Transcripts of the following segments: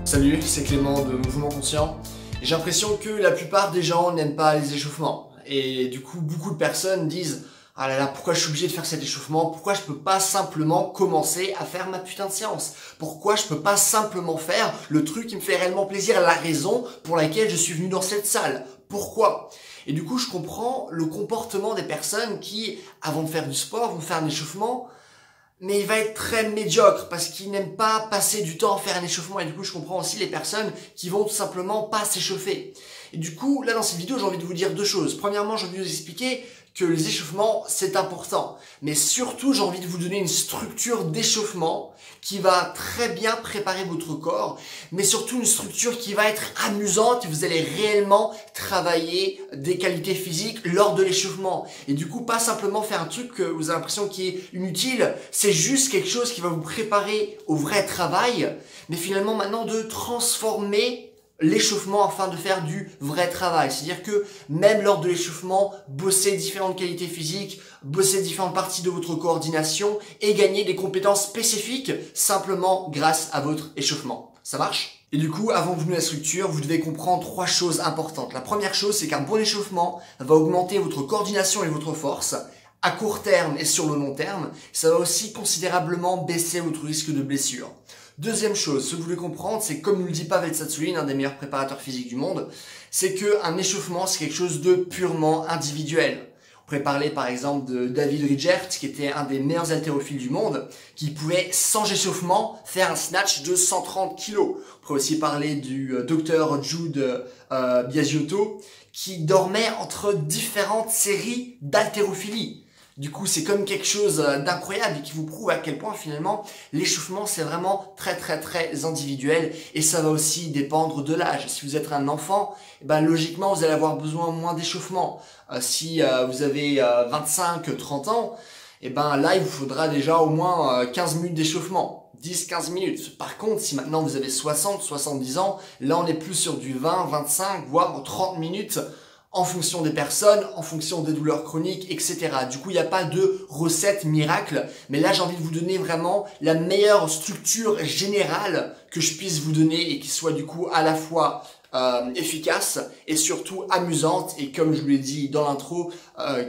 Salut, c'est Clément de Mouvement Conscient. J'ai l'impression que la plupart des gens n'aiment pas les échauffements. Et du coup, beaucoup de personnes disent « Ah là là, pourquoi je suis obligé de faire cet échauffement? Pourquoi je peux pas simplement commencer à faire ma putain de séance? Pourquoi je peux pas simplement faire le truc qui me fait réellement plaisir, la raison pour laquelle je suis venu dans cette salle? Pourquoi ?» Et du coup, je comprends le comportement des personnes qui, avant de faire du sport, vont faire un échauffement, mais il va être très médiocre parce qu'il n'aime pas passer du temps à faire un échauffement. Et du coup, je comprends aussi les personnes qui vont tout simplement pas s'échauffer. Et du coup, là, dans cette vidéo, j'ai envie de vous dire deux choses. Premièrement, j'ai envie de vous expliquer que les échauffements, c'est important. Mais surtout, j'ai envie de vous donner une structure d'échauffement qui va très bien préparer votre corps, mais surtout une structure qui va être amusante et vous allez réellement travailler des qualités physiques lors de l'échauffement. Et du coup, pas simplement faire un truc que vous avez l'impression qui est inutile, c'est juste quelque chose qui va vous préparer au vrai travail, mais finalement maintenant de transformer l'échauffement afin de faire du vrai travail. C'est-à-dire que même lors de l'échauffement, bosser différentes qualités physiques, bosser différentes parties de votre coordination et gagner des compétences spécifiques simplement grâce à votre échauffement. Ça marche? Et du coup, avant de vous donner la structure, vous devez comprendre trois choses importantes. La première chose, c'est qu'un bon échauffement va augmenter votre coordination et votre force à court terme et sur le long terme. Ça va aussi considérablement baisser votre risque de blessure. Deuxième chose, ce que vous devez comprendre, c'est comme nous le dit Pavel Tsatsouline, un des meilleurs préparateurs physiques du monde, c'est qu'un échauffement, c'est quelque chose de purement individuel. On pourrait parler par exemple de David Ridgert, qui était un des meilleurs haltérophiles du monde, qui pouvait sans échauffement faire un snatch de 130 kg. On pourrait aussi parler du docteur Jude Biasiotto, qui dormait entre différentes séries d'haltérophilie. Du coup, c'est comme quelque chose d'incroyable et qui vous prouve à quel point finalement l'échauffement c'est vraiment très individuel et ça va aussi dépendre de l'âge. Si vous êtes un enfant, logiquement vous allez avoir besoin moins d'échauffement. Si vous avez 25-30 ans, là il vous faudra déjà au moins 15 minutes d'échauffement. 10-15 minutes. Par contre, si maintenant vous avez 60-70 ans, là on est plus sur du 20-25 voire 30 minutes en fonction des personnes, en fonction des douleurs chroniques, etc. Du coup, il n'y a pas de recette miracle, mais là, j'ai envie de vous donner vraiment la meilleure structure générale que je puisse vous donner et qui soit du coup à la fois efficace et surtout amusante et comme je vous l'ai dit dans l'intro,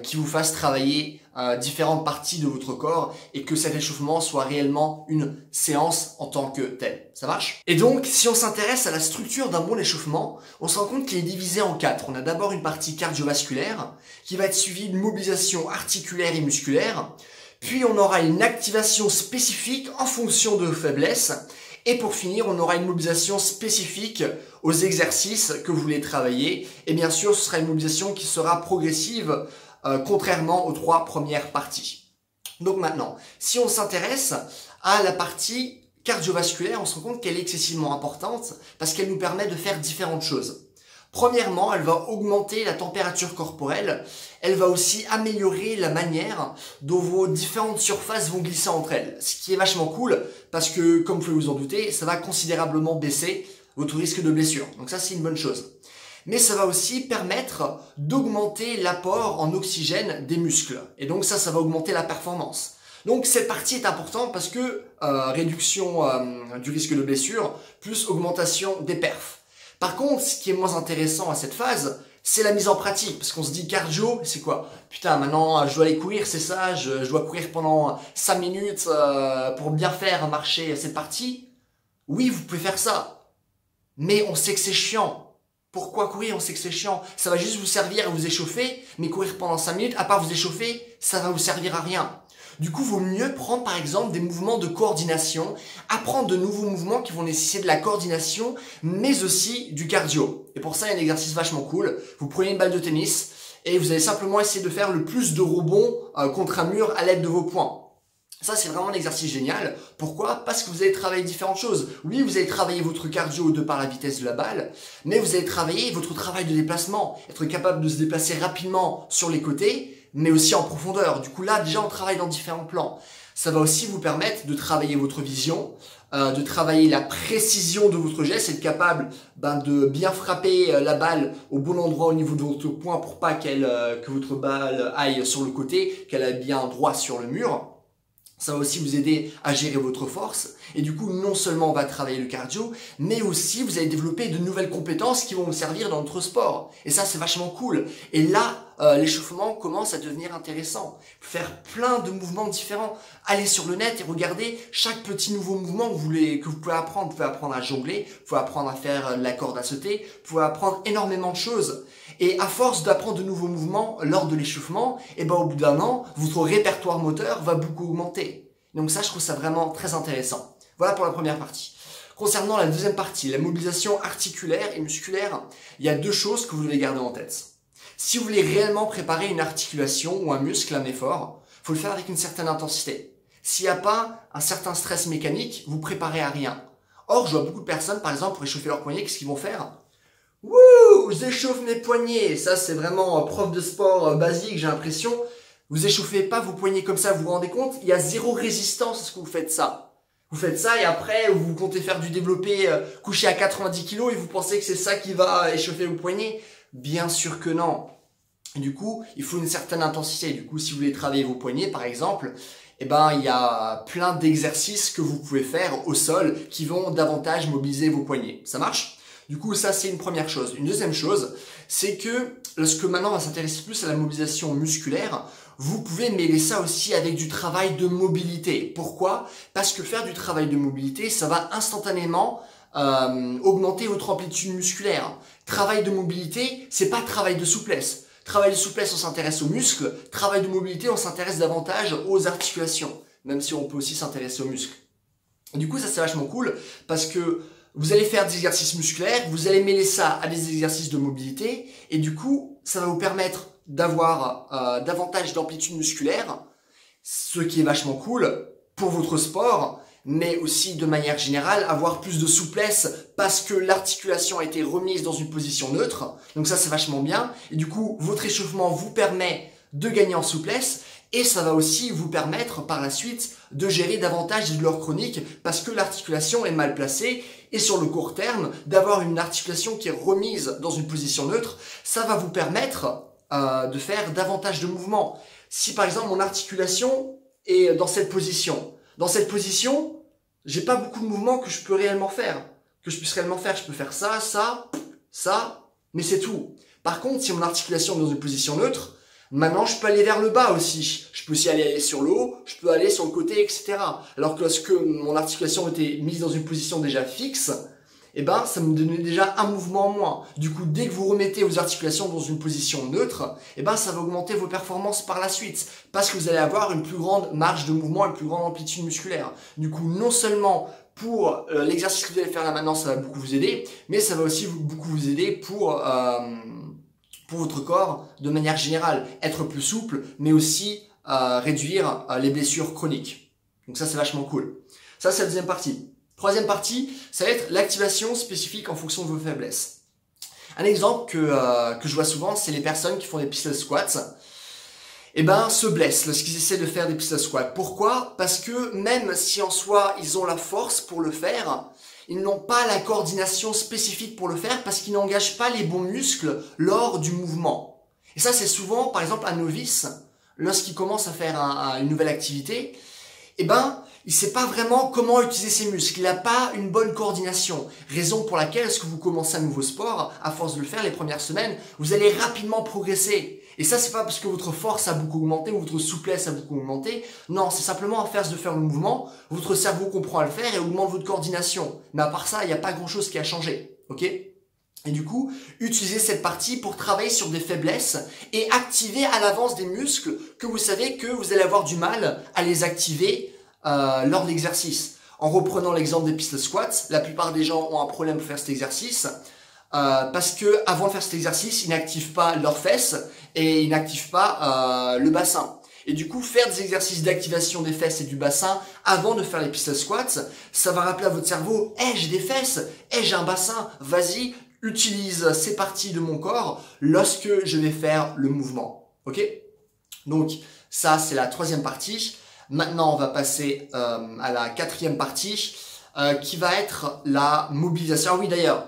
qui vous fasse travailler différentes parties de votre corps et que cet échauffement soit réellement une séance en tant que telle. Ça marche? Et donc, si on s'intéresse à la structure d'un bon échauffement, on se rend compte qu'il est divisé en quatre. On a d'abord une partie cardiovasculaire qui va être suivie d'une mobilisation articulaire et musculaire. Puis on aura une activation spécifique en fonction de faiblesses. Et pour finir, on aura une mobilisation spécifique aux exercices que vous voulez travailler. Et bien sûr, ce sera une mobilisation qui sera progressive, contrairement aux trois premières parties. Donc maintenant, si on s'intéresse à la partie cardiovasculaire, on se rend compte qu'elle est excessivement importante parce qu'elle nous permet de faire différentes choses. Premièrement, elle va augmenter la température corporelle. Elle va aussi améliorer la manière dont vos différentes surfaces vont glisser entre elles. Ce qui est vachement cool parce que, comme vous pouvez vous en douter, ça va considérablement baisser votre risque de blessure. Donc ça, c'est une bonne chose. Mais ça va aussi permettre d'augmenter l'apport en oxygène des muscles. Et donc ça va augmenter la performance. Donc cette partie est importante parce que réduction du risque de blessure plus augmentation des perfs. Par contre, ce qui est moins intéressant à cette phase, c'est la mise en pratique. Parce qu'on se dit cardio, c'est quoi? Putain, maintenant je dois aller courir, c'est ça, je dois courir pendant 5 minutes pour bien faire marcher cette partie. Oui, vous pouvez faire ça. Mais on sait que c'est chiant. Pourquoi courir? On sait que c'est chiant. Ça va juste vous servir à vous échauffer, mais courir pendant 5 minutes, à part vous échauffer, ça va vous servir à rien. Du coup, vaut mieux prendre par exemple des mouvements de coordination, apprendre de nouveaux mouvements qui vont nécessiter de la coordination, mais aussi du cardio. Et pour ça, il y a un exercice vachement cool. Vous prenez une balle de tennis et vous allez simplement essayer de faire le plus de rebonds contre un mur à l'aide de vos poings. Ça, c'est vraiment un exercice génial. Pourquoi? Parce que vous allez travailler différentes choses. Oui, vous allez travailler votre cardio de par la vitesse de la balle, mais vous allez travailler votre travail de déplacement, être capable de se déplacer rapidement sur les côtés, mais aussi en profondeur. Du coup, là, déjà, on travaille dans différents plans. Ça va aussi vous permettre de travailler votre vision, de travailler la précision de votre geste, être capable de bien frapper la balle au bon endroit au niveau de votre poing pour pas que votre balle aille sur le côté, qu'elle aille bien droit sur le mur. Ça va aussi vous aider à gérer votre force. Et du coup, non seulement on va travailler le cardio, mais aussi vous allez développer de nouvelles compétences qui vont vous servir dans notre sport. Et ça, c'est vachement cool. Et là, l'échauffement commence à devenir intéressant. Faire plein de mouvements différents. Allez sur le net et regardez chaque petit nouveau mouvement que vous pouvez apprendre. Vous pouvez apprendre à jongler, vous pouvez apprendre à faire de la corde à sauter, vous pouvez apprendre énormément de choses. Et à force d'apprendre de nouveaux mouvements lors de l'échauffement, et ben au bout d'un an, votre répertoire moteur va beaucoup augmenter. Donc ça, je trouve ça vraiment très intéressant. Voilà pour la première partie. Concernant la deuxième partie, la mobilisation articulaire et musculaire, il y a deux choses que vous devez garder en tête. Si vous voulez réellement préparer une articulation ou un muscle, un effort, il faut le faire avec une certaine intensité. S'il n'y a pas un certain stress mécanique, vous préparez à rien. Or, je vois beaucoup de personnes, par exemple, pour échauffer leurs poignets, qu'est-ce qu'ils vont faire? Wouh, j'échauffe mes poignets. Ça, c'est vraiment prof de sport basique, j'ai l'impression. Vous échauffez pas vos poignets comme ça, vous vous rendez compte? Il y a zéro résistance à ce que vous faites ça. Vous faites ça et après, vous comptez faire du développé couché à 90 kg et vous pensez que c'est ça qui va échauffer vos poignets? Bien sûr que non. Et du coup, il faut une certaine intensité. Du coup, si vous voulez travailler vos poignets, par exemple, eh ben, il y a plein d'exercices que vous pouvez faire au sol qui vont davantage mobiliser vos poignets. Ça marche? Du coup, ça, c'est une première chose. Une deuxième chose, c'est que lorsque maintenant on va s'intéresser plus à la mobilisation musculaire, vous pouvez mêler ça aussi avec du travail de mobilité. Pourquoi? Parce que faire du travail de mobilité, ça va instantanément augmenter votre amplitude musculaire. Travail de mobilité, c'est pas travail de souplesse. Travail de souplesse, on s'intéresse aux muscles. Travail de mobilité, on s'intéresse davantage aux articulations. Même si on peut aussi s'intéresser aux muscles. Et du coup, ça c'est vachement cool parce que vous allez faire des exercices musculaires, vous allez mêler ça à des exercices de mobilité et du coup, ça va vous permettre d'avoir davantage d'amplitude musculaire, ce qui est vachement cool pour votre sport, mais aussi de manière générale, avoir plus de souplesse parce que l'articulation a été remise dans une position neutre. Donc ça, c'est vachement bien. Et du coup, votre échauffement vous permet de gagner en souplesse. Et ça va aussi vous permettre par la suite de gérer davantage des douleurs chroniques parce que l'articulation est mal placée et sur le court terme, d'avoir une articulation qui est remise dans une position neutre, ça va vous permettre de faire davantage de mouvements. Si par exemple mon articulation est dans cette position, j'ai pas beaucoup de mouvements que je peux réellement faire, je peux faire ça, ça, mais c'est tout. Par contre, si mon articulation est dans une position neutre, maintenant, je peux aller vers le bas aussi. Je peux aussi aller sur le haut, je peux aller sur le côté, etc. Alors que lorsque mon articulation était mise dans une position déjà fixe, eh ben, ça me donnait déjà un mouvement en moins. Du coup, dès que vous remettez vos articulations dans une position neutre, eh ben, ça va augmenter vos performances par la suite. Parce que vous allez avoir une plus grande marge de mouvement, une plus grande amplitude musculaire. Du coup, non seulement pour l'exercice que vous allez faire là maintenant, ça va beaucoup vous aider, mais ça va aussi beaucoup vous aider pour votre corps de manière générale, être plus souple, mais aussi réduire les blessures chroniques. Donc ça, c'est vachement cool. Ça, c'est la deuxième partie. Troisième partie, ça va être l'activation spécifique en fonction de vos faiblesses. Un exemple que je vois souvent, c'est les personnes qui font des pistol squats. Eh ben, se blessent lorsqu'ils essaient de faire des pistol squats. Pourquoi? Parce que même si en soi, ils ont la force pour le faire, ils n'ont pas la coordination spécifique pour le faire parce qu'ils n'engagent pas les bons muscles lors du mouvement. Et ça, c'est souvent, par exemple, un novice, lorsqu'il commence à faire une nouvelle activité, eh ben, il sait pas vraiment comment utiliser ses muscles. Il n'a pas une bonne coordination. Raison pour laquelle, lorsque vous commencez un nouveau sport, à force de le faire les premières semaines, vous allez rapidement progresser. Et ça, c'est pas parce que votre force a beaucoup augmenté ou votre souplesse a beaucoup augmenté. Non, c'est simplement à force de faire le mouvement, votre cerveau comprend à le faire et augmente votre coordination. Mais à part ça, il n'y a pas grand-chose qui a changé. Ok ? Et du coup, utilisez cette partie pour travailler sur des faiblesses et activer à l'avance des muscles que vous savez que vous allez avoir du mal à les activer lors de l'exercice. En reprenant l'exemple des pistol squats, la plupart des gens ont un problème pour faire cet exercice parce que avant de faire cet exercice, ils n'activent pas leurs fesses et ils n'activent pas le bassin. Et du coup, faire des exercices d'activation des fesses et du bassin avant de faire les pistol squats, ça va rappeler à votre cerveau, j'ai des fesses, j'ai un bassin, vas-y, utilise ces parties de mon corps lorsque je vais faire le mouvement. Ok? Donc, ça, c'est la troisième partie. Maintenant, on va passer à la quatrième partie qui va être la mobilisation. Ah oui, d'ailleurs,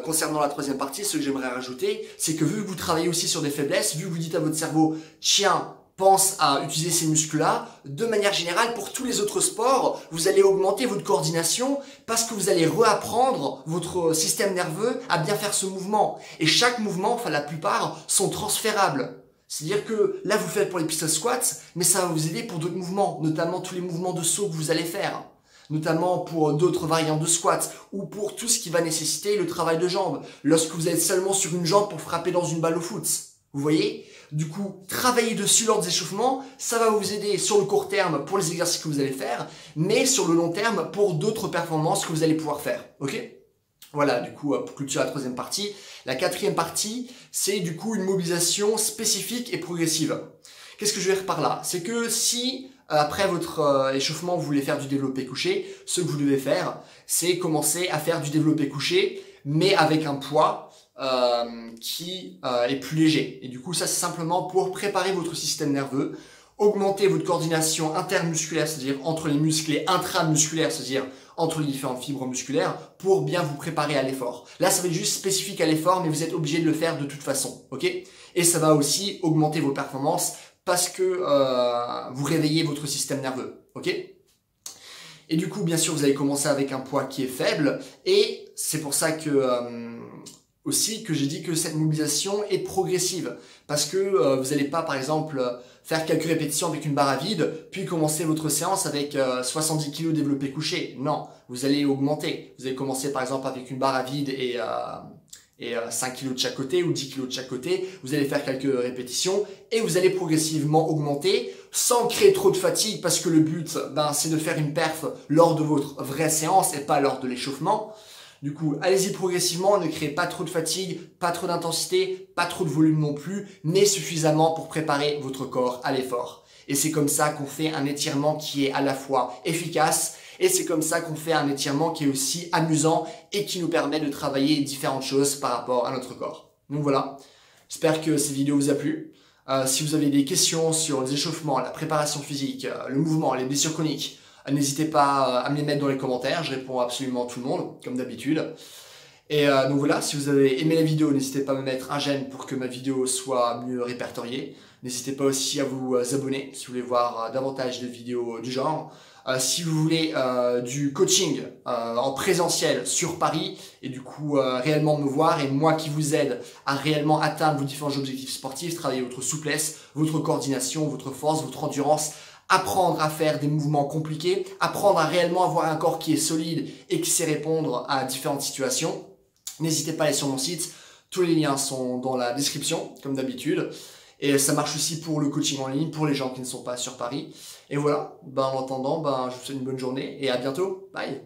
concernant la troisième partie, ce que j'aimerais rajouter, c'est que vu que vous travaillez aussi sur des faiblesses, vu que vous dites à votre cerveau, tiens, pense à utiliser ces muscles-là. De manière générale, pour tous les autres sports, vous allez augmenter votre coordination parce que vous allez réapprendre votre système nerveux à bien faire ce mouvement. Et chaque mouvement, enfin la plupart, sont transférables. C'est-à-dire que là, vous faites pour les pistol squats, mais ça va vous aider pour d'autres mouvements, notamment tous les mouvements de saut que vous allez faire, notamment pour d'autres variantes de squat ou pour tout ce qui va nécessiter le travail de jambes, lorsque vous êtes seulement sur une jambe pour frapper dans une balle au foot. Vous voyez? Du coup, travailler dessus lors des échauffements, ça va vous aider sur le court terme pour les exercices que vous allez faire, mais sur le long terme pour d'autres performances que vous allez pouvoir faire. Ok? Voilà, du coup, pour clôturer la troisième partie. La quatrième partie, c'est du coup une mobilisation spécifique et progressive. Qu'est-ce que je veux dire par là? C'est que si, après votre échauffement, vous voulez faire du développé couché, ce que vous devez faire, c'est commencer à faire du développé couché, mais avec un poids qui est plus léger. Et du coup, ça, c'est simplement pour préparer votre système nerveux, augmenter votre coordination intermusculaire, c'est-à-dire entre les muscles, et intramusculaires, c'est-à-dire entre les différentes fibres musculaires, pour bien vous préparer à l'effort. Là, ça va être juste spécifique à l'effort, mais vous êtes obligé de le faire de toute façon, ok? Et ça va aussi augmenter vos performances parce que vous réveillez votre système nerveux, ok? Et du coup, bien sûr, vous allez commencer avec un poids qui est faible, et c'est pour ça que aussi que j'ai dit que cette mobilisation est progressive, parce que vous n'allez pas, par exemple, faire quelques répétitions avec une barre à vide, puis commencer votre séance avec 70 kg développé couché. Non, vous allez augmenter. Vous allez commencer, par exemple, avec une barre à vide et 5 kg de chaque côté ou 10 kg de chaque côté. Vous allez faire quelques répétitions et vous allez progressivement augmenter sans créer trop de fatigue, parce que le but, c'est de faire une perf lors de votre vraie séance et pas lors de l'échauffement. Du coup, allez-y progressivement, ne créez pas trop de fatigue, pas trop d'intensité, pas trop de volume non plus, mais suffisamment pour préparer votre corps à l'effort. Et c'est comme ça qu'on fait un étirement qui est à la fois efficace, et c'est comme ça qu'on fait un étirement qui est aussi amusant et qui nous permet de travailler différentes choses par rapport à notre corps. Donc voilà, j'espère que cette vidéo vous a plu. Si vous avez des questions sur les échauffements, la préparation physique, le mouvement, les blessures chroniques, n'hésitez pas à me les mettre dans les commentaires, je réponds absolument à tout le monde, comme d'habitude. Et donc voilà, si vous avez aimé la vidéo, n'hésitez pas à me mettre un j'aime pour que ma vidéo soit mieux répertoriée. N'hésitez pas aussi à vous abonner si vous voulez voir davantage de vidéos du genre. Si vous voulez du coaching en présentiel sur Paris, et du coup réellement me voir, et moi qui vous aide à réellement atteindre vos différents objectifs sportifs, travailler votre souplesse, votre coordination, votre force, votre endurance, apprendre à faire des mouvements compliqués, apprendre à réellement avoir un corps qui est solide et qui sait répondre à différentes situations, n'hésitez pas à aller sur mon site. Tous les liens sont dans la description, comme d'habitude. Et ça marche aussi pour le coaching en ligne, pour les gens qui ne sont pas sur Paris. Et voilà, en attendant, je vous souhaite une bonne journée et à bientôt. Bye!